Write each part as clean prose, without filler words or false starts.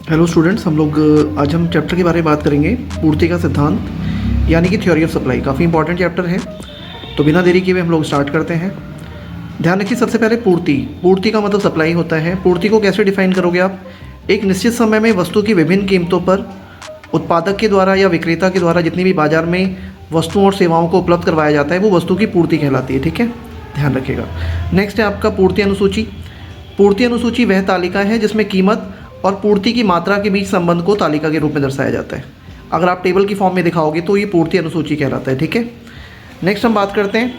Hello students, आज हम chapter के बारे में बात करेंगे, पूर्ति का सिद्धांत यानी कि थ्योरी ऑफ सप्लाई। काफ़ी इंपॉर्टेंट चैप्टर है, तो बिना देरी किए हुए हम लोग स्टार्ट करते हैं। ध्यान रखिए, सबसे पहले पूर्ति का मतलब सप्लाई होता है। पूर्ति को कैसे डिफाइन करोगे आप? एक निश्चित समय में वस्तु की विभिन्न कीमतों पर उत्पादक के द्वारा या विक्रेता के द्वारा जितनी भी बाजार में वस्तुओं और सेवाओं को उपलब्ध करवाया जाता है, वो वस्तु की पूर्ति कहलाती है। ठीक है, ध्यान रखिएगा। नेक्स्ट है आपका पूर्ति अनुसूची। पूर्ति अनुसूची वह तालिका है जिसमें कीमत और पूर्ति की मात्रा के बीच संबंध को तालिका के रूप में दर्शाया जाता है। अगर आप टेबल की फॉर्म में दिखाओगे तो ये पूर्ति अनुसूची कहलाता है। ठीक है, नेक्स्ट हम बात करते हैं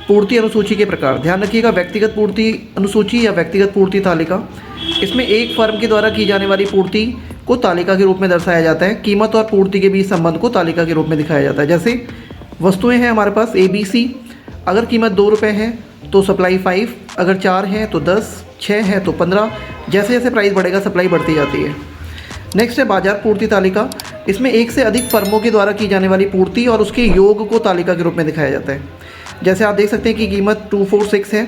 पूर्ति अनुसूची के प्रकार। ध्यान रखिएगा, व्यक्तिगत पूर्ति अनुसूची या व्यक्तिगत पूर्ति तालिका, इसमें एक फर्म के द्वारा की जाने वाली पूर्ति को तालिका के रूप में दर्शाया जाता है। कीमत और पूर्ति के बीच संबंध को तालिका के रूप में दिखाया जाता है। जैसे वस्तुएं हैं हमारे पास ABC, अगर कीमत 2 रुपये है तो सप्लाई 5, अगर 4 है तो 10, 6 है तो 15। जैसे जैसे प्राइस बढ़ेगा सप्लाई बढ़ती जाती है। नेक्स्ट है बाजार पूर्ति तालिका। इसमें एक से अधिक फर्मों के द्वारा की जाने वाली पूर्ति और उसके योग को तालिका के रूप में दिखाया जाता है। जैसे आप देख सकते हैं कि कीमत 246 है,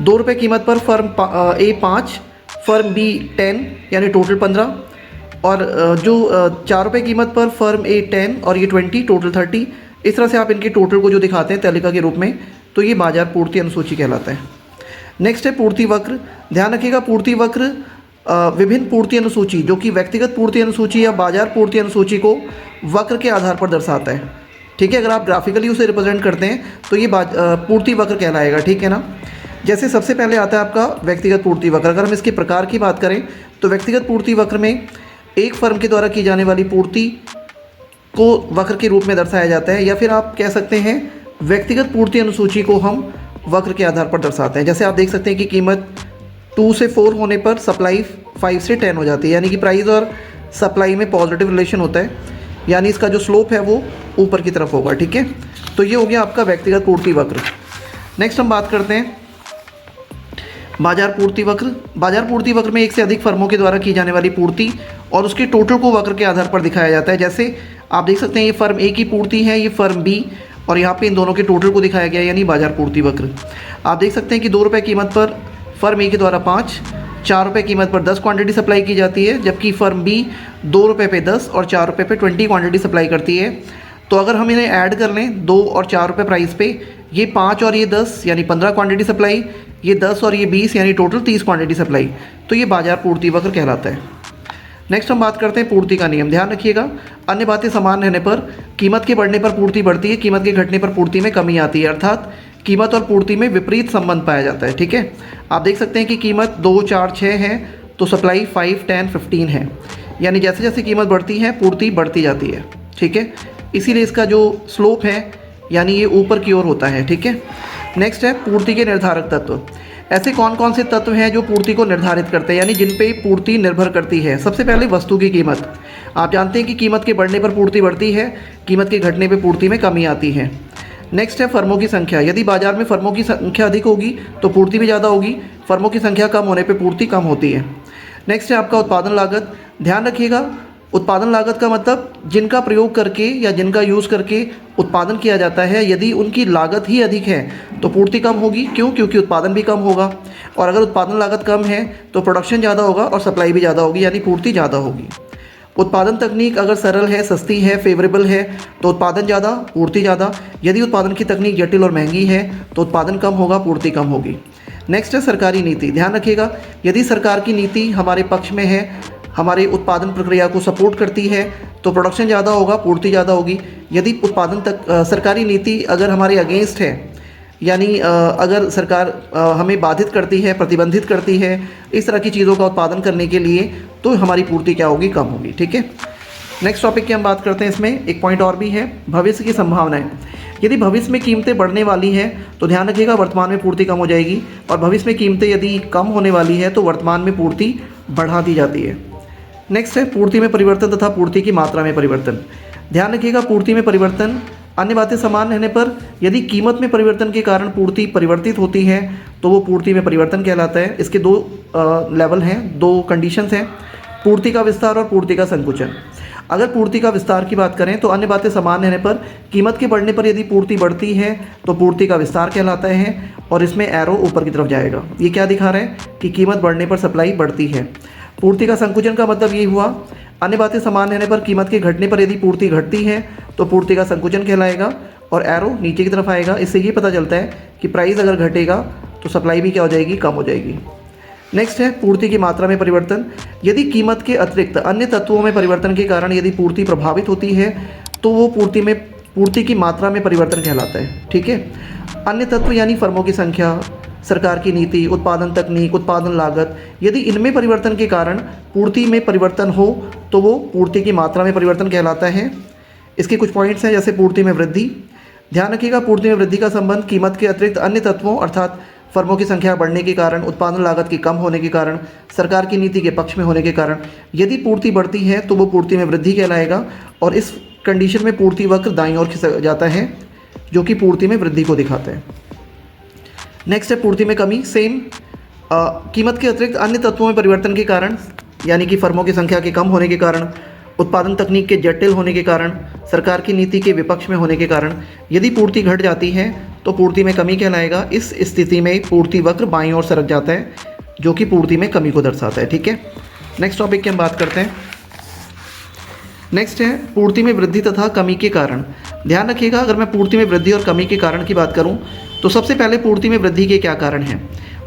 2 रुपये कीमत पर फर्म A 5, फर्म B 10 यानी टोटल 15, और जो 4 रुपये कीमत पर फर्म A 10 और ये 20 टोटल 30। इस तरह से आप इनके टोटल को जो दिखाते हैं तालिका के रूप में, तो ये बाजार पूर्ति अनुसूची कहलाता है। नेक्स्ट है पूर्ति वक्र। ध्यान रखिएगा, पूर्ति वक्र विभिन्न पूर्ति अनुसूची जो कि व्यक्तिगत पूर्ति अनुसूची या बाजार पूर्ति अनुसूची को वक्र के आधार पर दर्शाता है। ठीक है, अगर आप ग्राफिकली उसे रिप्रेजेंट करते हैं तो ये पूर्ति वक्र कहलाएगा। ठीक है ना। जैसे सबसे पहले आता है आपका व्यक्तिगत पूर्ति वक्र। अगर हम इसके प्रकार की बात करें तो व्यक्तिगत पूर्ति वक्र में एक फर्म के द्वारा की जाने वाली पूर्ति को वक्र के रूप में दर्शाया जाता है, या फिर आप कह सकते हैं व्यक्तिगत पूर्ति अनुसूची को हम वक्र के आधार पर दर्शाते हैं। जैसे आप देख सकते हैं कि कीमत 2 से 4 होने पर सप्लाई 5 से 10 हो जाती है, यानी कि प्राइस और सप्लाई में पॉजिटिव रिलेशन होता है, यानी इसका जो स्लोप है वो ऊपर की तरफ होगा। ठीक है, तो ये हो गया आपका व्यक्तिगत पूर्ति वक्र। नेक्स्ट हम बात करते हैं बाजार पूर्ति वक्र। बाजार पूर्ति वक्र में एक से अधिक फर्मों के द्वारा की जाने वाली पूर्ति और उसके टोटल को वक्र के आधार पर दिखाया जाता है। जैसे आप देख सकते हैं ये फर्म A की पूर्ति है, ये फर्म B, और यहाँ पे इन दोनों के टोटल को दिखाया गया है, यानी बाजार पूर्ति वक्र। आप देख सकते हैं कि 2 रुपये कीमत पर फर्म A के द्वारा 5, 4 रुपये कीमत पर 10 क्वांटिटी सप्लाई की जाती है, जबकि फर्म B 2 रुपये पे 10 और 4 रुपये पे 20 क्वांटिटी सप्लाई करती है। तो अगर हम इन्हें ऐड कर लें 2 और 4 रुपये प्राइस पे, ये 5 और ये 10 यानी 15 क्वांटिटी सप्लाई, ये 10 और ये 20 यानी टोटल 30 क्वांटिटी सप्लाई, तो ये बाजार पूर्ति वक्र कहलाता है। नेक्स्ट हम बात करते हैं पूर्ति का नियम। ध्यान रखिएगा, अन्य बातें समान रहने पर कीमत के बढ़ने पर पूर्ति बढ़ती है, कीमत के घटने पर पूर्ति में कमी आती है, अर्थात कीमत और पूर्ति में विपरीत संबंध पाया जाता है। ठीक है, आप देख सकते हैं कि कीमत 2, 4, 6 है तो सप्लाई 5, 10, 15 है, यानी जैसे जैसे कीमत बढ़ती है पूर्ति बढ़ती जाती है। ठीक है, इसीलिए इसका जो स्लोप है यानी ये ऊपर की ओर होता है। ठीक है, नेक्स्ट है पूर्ति के निर्धारक तत्व। ऐसे कौन कौन से तत्व हैं जो पूर्ति को निर्धारित करते हैं, यानी जिन पे पूर्ति निर्भर करती है। सबसे पहले वस्तु की कीमत। आप जानते हैं कि कीमत के बढ़ने पर पूर्ति बढ़ती है, कीमत के घटने पर पूर्ति में कमी आती है। नेक्स्ट है फर्मों की संख्या। यदि बाजार में फर्मों की संख्या अधिक होगी तो पूर्ति भी ज़्यादा होगी, फर्मों की संख्या कम होने पर पूर्ति कम होती है। नेक्स्ट है आपका उत्पादन लागत। ध्यान रखिएगा, उत्पादन लागत का मतलब जिनका प्रयोग करके या जिनका यूज़ करके उत्पादन किया जाता है, यदि उनकी लागत ही अधिक है तो पूर्ति कम होगी। क्यों? क्योंकि उत्पादन भी कम होगा, और अगर उत्पादन लागत कम है तो प्रोडक्शन ज़्यादा होगा और सप्लाई भी ज़्यादा होगी, यानी पूर्ति ज़्यादा होगी। उत्पादन तकनीक अगर सरल है, सस्ती है, फेवरेबल है तो उत्पादन ज़्यादा, पूर्ति ज़्यादा। यदि उत्पादन की तकनीक जटिल और महंगी है तो उत्पादन कम होगा, पूर्ति कम होगी। नेक्स्ट है सरकारी नीति। ध्यान रखिएगा, यदि सरकार की नीति हमारे पक्ष में है, हमारे उत्पादन प्रक्रिया को सपोर्ट करती है तो प्रोडक्शन ज़्यादा होगा, पूर्ति ज़्यादा होगी। यदि सरकारी नीति अगर हमारे अगेंस्ट है, यानी अगर सरकार हमें बाधित करती है, प्रतिबंधित करती है इस तरह की चीज़ों का उत्पादन करने के लिए, तो हमारी पूर्ति क्या होगी? कम होगी। ठीक है, नेक्स्ट टॉपिक की हम बात करते हैं। इसमें एक पॉइंट और भी है, भविष्य की संभावनाएं। यदि भविष्य में कीमतें बढ़ने वाली हैं तो ध्यान रखिएगा वर्तमान में पूर्ति कम हो जाएगी, और भविष्य में कीमतें यदि कम होने वाली है तो वर्तमान में पूर्ति बढ़ा दी जाती है। नेक्स्ट है पूर्ति में परिवर्तन तथा पूर्ति की मात्रा में परिवर्तन। ध्यान रखिएगा, पूर्ति में परिवर्तन, अन्य बातें समान रहने पर यदि कीमत में परिवर्तन के कारण पूर्ति परिवर्तित होती है तो वो पूर्ति में परिवर्तन कहलाता है। इसके 2 लेवल हैं, 2 कंडीशंस हैं, पूर्ति का विस्तार और पूर्ति का संकुचन। अगर पूर्ति का विस्तार की बात करें तो अन्य बातें समान रहने पर कीमत के बढ़ने पर यदि पूर्ति बढ़ती है तो पूर्ति का विस्तार कहलाता है, और इसमें एरो ऊपर की तरफ जाएगा। ये क्या दिखा रहा है कि कीमत बढ़ने पर सप्लाई बढ़ती है। पूर्ति का संकुचन का मतलब ये हुआ, अन्य बातें समान रहने पर कीमत के घटने पर यदि पूर्ति घटती है तो पूर्ति का संकुचन कहलाएगा, और एरो नीचे की तरफ आएगा। इससे ये पता चलता है कि प्राइस अगर घटेगा तो सप्लाई भी क्या हो जाएगी, कम हो जाएगी। नेक्स्ट है पूर्ति की मात्रा में परिवर्तन। यदि कीमत के अतिरिक्त अन्य तत्वों में परिवर्तन के कारण यदि पूर्ति प्रभावित होती है तो वो पूर्ति की मात्रा में परिवर्तन कहलाता है। ठीक है, अन्य तत्व यानी फर्मों की संख्या, सरकार की नीति, उत्पादन तकनीक, उत्पादन लागत, यदि इनमें परिवर्तन के कारण पूर्ति में परिवर्तन हो तो वो पूर्ति की मात्रा में परिवर्तन कहलाता है। इसके कुछ पॉइंट्स हैं, जैसे पूर्ति में वृद्धि। ध्यान रखिएगा, पूर्ति में वृद्धि का संबंध कीमत के अतिरिक्त अन्य तत्वों अर्थात फर्मों की संख्या बढ़ने के कारण, उत्पादन लागत की कम होने के कारण, सरकार की नीति के पक्ष में होने के कारण यदि पूर्ति बढ़ती है तो वो पूर्ति में वृद्धि कहलाएगा, और इस कंडीशन में पूर्ति वक्र दाईं ओर खिसक जाता है जो कि पूर्ति में वृद्धि को दिखाता है। नेक्स्ट है पूर्ति में कमी। सेम, कीमत के अतिरिक्त अन्य तत्वों में परिवर्तन के कारण, यानी कि फर्मों की संख्या के कम होने के कारण, उत्पादन तकनीक के जटिल होने के कारण, सरकार की नीति के विपक्ष में होने के कारण यदि पूर्ति घट जाती है तो पूर्ति में कमी कहलाएगा। इस स्थिति में पूर्ति वक्र बाईं ओर सरक जाता है जो कि पूर्ति में कमी को दर्शाता है। ठीक है, नेक्स्ट टॉपिक की हम बात करते हैं। नेक्स्ट है पूर्ति में वृद्धि तथा कमी के कारण। ध्यान रखिएगा, अगर मैं पूर्ति में वृद्धि और कमी के कारण की बात करूं तो सबसे पहले पूर्ति में वृद्धि के क्या कारण हैं।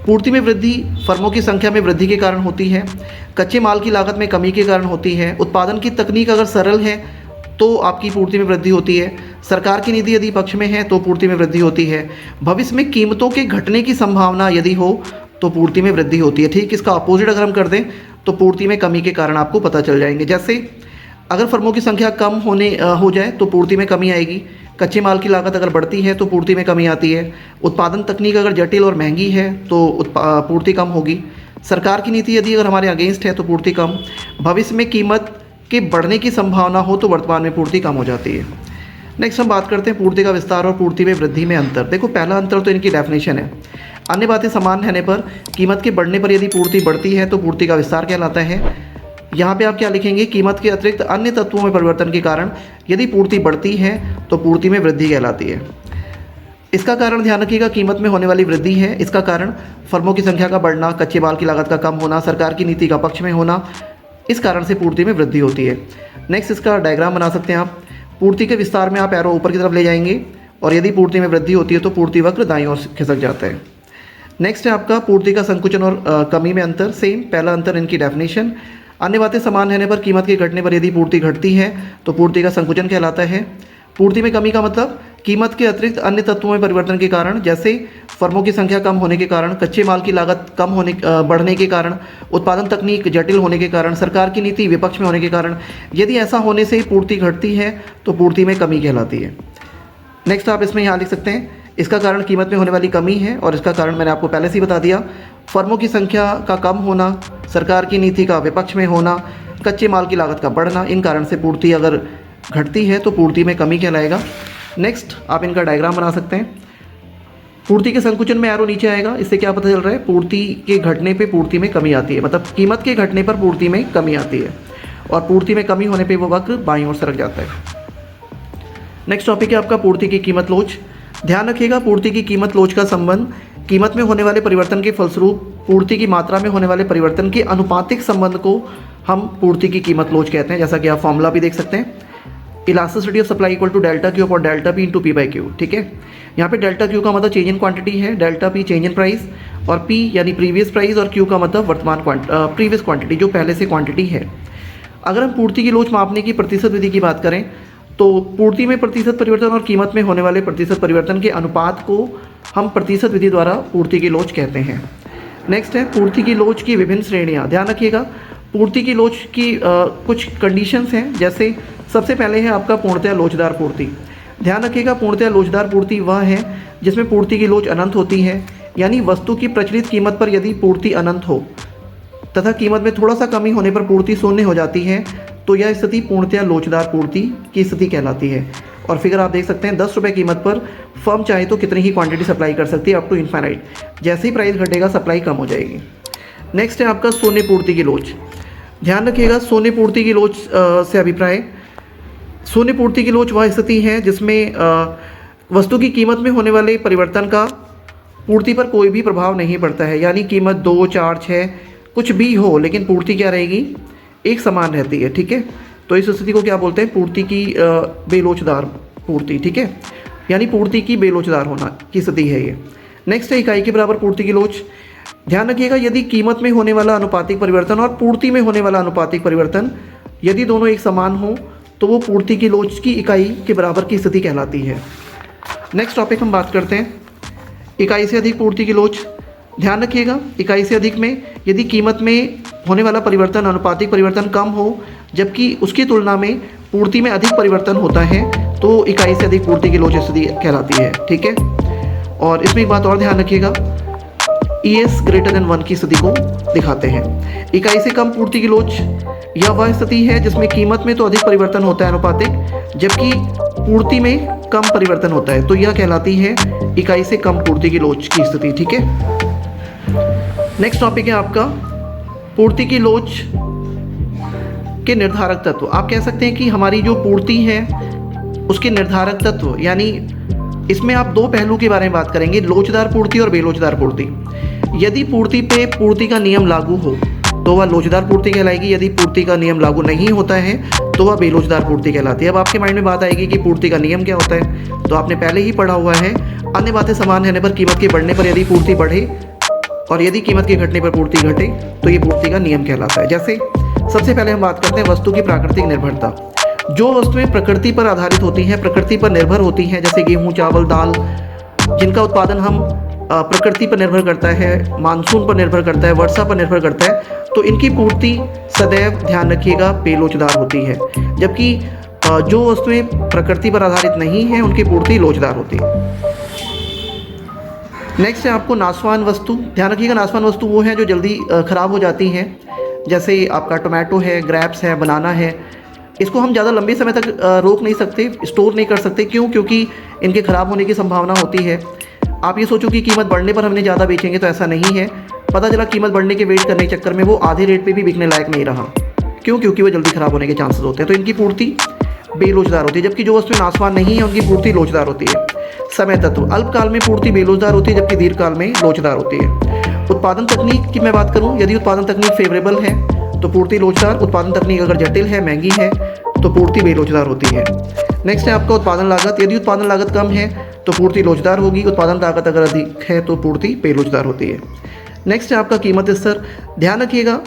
पूर्ति में वृद्धि फर्मों की संख्या में वृद्धि के कारण होती है, कच्चे माल की लागत में कमी के कारण होती है, उत्पादन की तकनीक अगर सरल है तो आपकी पूर्ति में वृद्धि होती है, सरकार की नीति यदि पक्ष में है तो पूर्ति में वृद्धि होती है, भविष्य में कीमतों के घटने की संभावना यदि हो तो पूर्ति में वृद्धि होती है। ठीक, इसका अपोजिट अगर हम कर दें तो पूर्ति में कमी के कारण आपको पता चल जाएंगे। जैसे अगर फर्मों की संख्या कम हो जाए तो पूर्ति में कमी आएगी, कच्चे माल की लागत अगर बढ़ती है तो पूर्ति में कमी आती है, उत्पादन तकनीक अगर जटिल और महंगी है तो पूर्ति कम होगी, सरकार की नीति यदि अगर हमारे अगेंस्ट है तो पूर्ति कम, भविष्य में कीमत के बढ़ने की संभावना हो तो वर्तमान में पूर्ति कम हो जाती है। नेक्स्ट हम बात करते हैं पूर्ति का विस्तार और पूर्ति में वृद्धि में अंतर। देखो, पहला अंतर तो इनकी डेफिनेशन है, अन्य बातें समान रहने पर कीमत के बढ़ने पर यदि पूर्ति बढ़ती है तो पूर्ति का विस्तार कहलाता है। यहाँ पे आप क्या लिखेंगे, कीमत के अतिरिक्त अन्य तत्वों में परिवर्तन के कारण यदि पूर्ति बढ़ती है तो पूर्ति में वृद्धि कहलाती है। इसका कारण ध्यान रखिएगा, कीमत में होने वाली वृद्धि है। इसका कारण फर्मों की संख्या का बढ़ना, कच्चे माल की लागत का कम होना, सरकार की नीति का पक्ष में होना, इस कारण से पूर्ति में वृद्धि होती है। नेक्स्ट इसका डायग्राम बना सकते हैं आप। पूर्ति के विस्तार में आप एरो ऊपर की तरफ ले जाएंगे और यदि पूर्ति में वृद्धि होती है तो पूर्ति वक्र दाईं ओर खिसक जाता है। नेक्स्ट है आपका पूर्ति का संकुचन और कमी में अंतर। सेम, पहला अंतर इनकी डेफिनेशन, अन्य बातें समान रहने पर कीमत के घटने पर यदि पूर्ति घटती है तो पूर्ति का संकुचन कहलाता है। पूर्ति में कमी का मतलब कीमत के अतिरिक्त अन्य तत्वों में परिवर्तन के कारण, जैसे फर्मों की संख्या कम होने के कारण, कच्चे माल की लागत बढ़ने के कारण, उत्पादन तकनीक जटिल होने के कारण, सरकार की नीति विपक्ष में होने के कारण यदि ऐसा होने से पूर्ति घटती है तो पूर्ति में कमी कहलाती है। नेक्स्ट आप इसमें यहाँ लिख सकते हैं, इसका कारण कीमत में होने वाली कमी है और इसका कारण मैंने आपको पहले से ही बता दिया, फर्मों की संख्या का कम होना, सरकार की नीति का विपक्ष में होना, कच्चे माल की लागत का बढ़ना, इन कारण से पूर्ति अगर घटती है तो पूर्ति में कमी कहलाएगा। नेक्स्ट आप इनका डायग्राम बना सकते हैं। पूर्ति के संकुचन में एरो नीचे आएगा, इससे क्या पता चल रहा है, पूर्ति के घटने पे पूर्ति में कमी आती है, मतलब कीमत के घटने पर पूर्ति में कमी आती है और पूर्ति में कमी होने पे वो वक्र बाईं ओर सरक जाता है। नेक्स्ट टॉपिक है आपका पूर्ति की कीमत लोच। ध्यान रखिएगा, पूर्ति की कीमत लोच का संबंध कीमत में होने वाले परिवर्तन के फलस्वरूप पूर्ति की मात्रा में होने वाले परिवर्तन के अनुपातिक संबंध को हम पूर्ति की कीमत लोच कहते हैं। जैसा कि आप फॉर्मूला भी देख सकते हैं, elasticity of supply equal to delta Q upon delta P into P by Q. ठीक है, यहाँ पे डेल्टा क्यू का मतलब चेंज इन क्वांटिटी है, delta P change in price, और पी यानी प्रीवियस प्राइस और क्यू का मतलब वर्तमान प्रीवियस क्वांटिटी जो पहले से क्वांटिटी है। अगर हम पूर्ति की लोच मापने की प्रतिशत विधि की बात करें तो पूर्ति में प्रतिशत परिवर्तन और कीमत में होने वाले प्रतिशत परिवर्तन के अनुपात को हम प्रतिशत विधि द्वारा पूर्ति की लोच कहते हैं। नेक्स्ट है पूर्ति की लोच की विभिन्न श्रेणियाँ। ध्यान रखिएगा, पूर्ति की लोच की कुछ कंडीशंस हैं, जैसे सबसे पहले है आपका पूर्णतया लोचदार पूर्ति। ध्यान रखिएगा, पूर्णतया लोचदार पूर्ति वह है जिसमें पूर्ति की लोच अनंत होती है, यानी वस्तु की प्रचलित कीमत पर यदि पूर्ति अनंत हो तथा कीमत में थोड़ा सा कमी होने पर पूर्ति शून्य हो जाती है तो यह स्थिति पूर्णतया लोचदार पूर्ति की स्थिति कहलाती है। और फिगर आप देख सकते हैं, 10 रुपये कीमत पर फर्म चाहे तो कितनी ही क्वांटिटी सप्लाई कर सकती है, अप टू इन्फाइनाइट। जैसे ही प्राइस घटेगा सप्लाई कम हो जाएगी। नेक्स्ट है आपका शून्य पूर्ति की लोच। ध्यान रखिएगा, शून्य पूर्ति की लोच से अभिप्राय, शून्य पूर्ति की लोच वह स्थिति है जिसमें वस्तु की कीमत में होने वाले परिवर्तन का पूर्ति पर कोई भी प्रभाव नहीं पड़ता है, यानी कीमत 2, 4, 6 कुछ भी हो लेकिन पूर्ति क्या रहेगी, एक समान रहती है, ठीक है। तो इस स्थिति को क्या बोलते हैं, पूर्ति की बेलोचदार पूर्ति, ठीक है, यानी पूर्ति की बेलोचदार होना की स्थिति है ये। नेक्स्ट है इकाई के बराबर पूर्ति की लोच। ध्यान रखिएगा, यदि कीमत में होने वाला अनुपातिक परिवर्तन और पूर्ति में होने वाला अनुपातिक परिवर्तन यदि दोनों एक समान हो तो वो पूर्ति की लोच की इकाई के बराबर की स्थिति कहलाती है। नेक्स्ट टॉपिक हम बात करते हैं इकाई से अधिक पूर्ति की लोच। ध्यान रखिएगा, इकाई से अधिक में यदि कीमत में होने वाला परिवर्तन अनुपातिक परिवर्तन कम हो जबकि उसकी तुलना में पूर्ति में अधिक परिवर्तन होता है तो इकाई से अधिक पूर्ति की लोच स्थिति कहलाती है, ठीक है। और इसमें एक बात और ध्यान रखिएगा, ES ग्रेटर देन 1 की स्थिति को दिखाते हैं। इकाई से कम पूर्ति की लोच यह वह स्थिति है जिसमें कीमत में तो अधिक परिवर्तन होता है अनुपातिक जबकि पूर्ति में कम परिवर्तन होता है, तो यह कहलाती है इकाई से कम पूर्ति की लोच की स्थिति, ठीक है। नेक्स्ट टॉपिक है आपका पूर्ति की लोच के निर्धारक तत्व। आप कह सकते हैं कि हमारी जो पूर्ति है उसके निर्धारक तत्व, यानी इसमें आप दो पहलू के बारे में बात करेंगे, लोचदार पूर्ति और बेलोचदार पूर्ति। यदि पूर्ति पे पूर्ति का नियम लागू हो तो वह लोचदार पूर्ति कहलाएगी, यदि पूर्ति का नियम लागू नहीं होता है तो वह बेलोचदार पूर्ति कहलाती है। अब आपके माइंड में बात आएगी कि पूर्ति का नियम क्या होता है, तो आपने पहले ही पढ़ा हुआ है, अन्य बातें समान रहने पर कीमत के बढ़ने पर यदि पूर्ति बढ़े और यदि कीमत के घटने पर पूर्ति घटे तो ये पूर्ति का नियम कहलाता है। जैसे सबसे पहले हम बात करते हैं वस्तु की प्राकृतिक निर्भरता। जो वस्तुएं प्रकृति पर आधारित होती हैं, प्रकृति पर निर्भर होती हैं, जैसे गेहूँ, चावल, दाल, जिनका उत्पादन हम प्रकृति पर निर्भर करता है, मानसून पर निर्भर करता है, वर्षा पर निर्भर करता है, तो इनकी पूर्ति सदैव ध्यान रखिएगा बेलोचदार होती है, जबकि जो वस्तुएं प्रकृति पर आधारित नहीं हैं उनकी पूर्ति लोचदार होती है। नेक्स्ट है आपको नाशवान वस्तु। ध्यान रखिएगा, नाशवान वस्तु वो हैं जो जल्दी ख़राब हो जाती हैं, जैसे आपका टोमेटो है, ग्रेप्स है, बनाना है। इसको हम ज़्यादा लंबे समय तक रोक नहीं सकते, स्टोर नहीं कर सकते। क्यों? क्योंकि इनके ख़राब होने की संभावना होती है। आप ये सोचो कि कीमत बढ़ने पर हमने ज़्यादा बेचेंगे, तो ऐसा नहीं है। पता चला कीमत बढ़ने के वेट करने के चक्कर में वो आधे रेट पे भी बिकने लायक नहीं रहा। क्यों? क्योंकि वो जल्दी ख़राब होने के चांसेस होते हैं, तो इनकी पूर्ति बेलोचदार होती है। जबकि जो वस्तुएं नाशवान नहीं है उनकी पूर्ति लोचदार होती है। समय तत्व, अल्पकाल में पूर्ति बेलोचदार होती है जबकि दीर्घकाल में लोचदार होती है। उत्पादन तकनीक की मैं बात करूँ, यदि उत्पादन तकनीक फेवरेबल है तो पूर्ति लोचदार, उत्पादन तकनीक अगर जटिल है, महंगी है, तो पूर्ति बेलोचदार होती है। नेक्स्ट है आपका उत्पादन लागत। यदि उत्पादन लागत कम है तो पूर्ति लोचदार होगी, उत्पादन लागत अगर अधिक है तो पूर्ति बेलोचदार होती है। नेक्स्ट है आपका कीमत स्तर। ध्यान रखिएगा,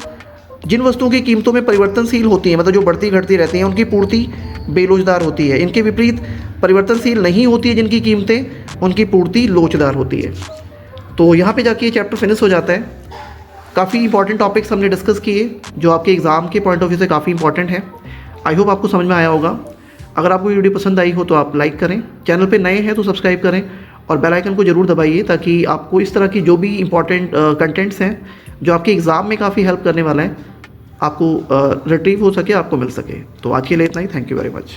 जिन वस्तुओं की कीमतों में परिवर्तनशील होती हैं, मतलब जो बढ़ती घटती रहती हैं, उनकी पूर्ति बेलोचदार होती है। इनके विपरीत परिवर्तनशील नहीं होती है जिनकी कीमतें, उनकी पूर्ति लोचदार होती है। तो यहाँ पे जाके ये चैप्टर फिनिश हो जाता है। काफ़ी इंपॉर्टेंट टॉपिक्स हमने डिस्कस किए जो आपके एग्ज़ाम के पॉइंट ऑफ व्यू से काफ़ी इंपॉर्टेंट है। आई होप आपको समझ में आया होगा। अगर आपको वीडियो पसंद आई हो तो आप लाइक करें, चैनल पे नए हैं तो सब्सक्राइब करें और बेल आइकन को ज़रूर दबाइए ताकि आपको इस तरह की जो भी इंपॉर्टेंट कंटेंट्स हैं जो आपके एग्ज़ाम में काफ़ी हेल्प करने वाला है, आपको रिट्रीव हो सके, आपको मिल सके। तो आज के लिए इतना ही। Thank you very much.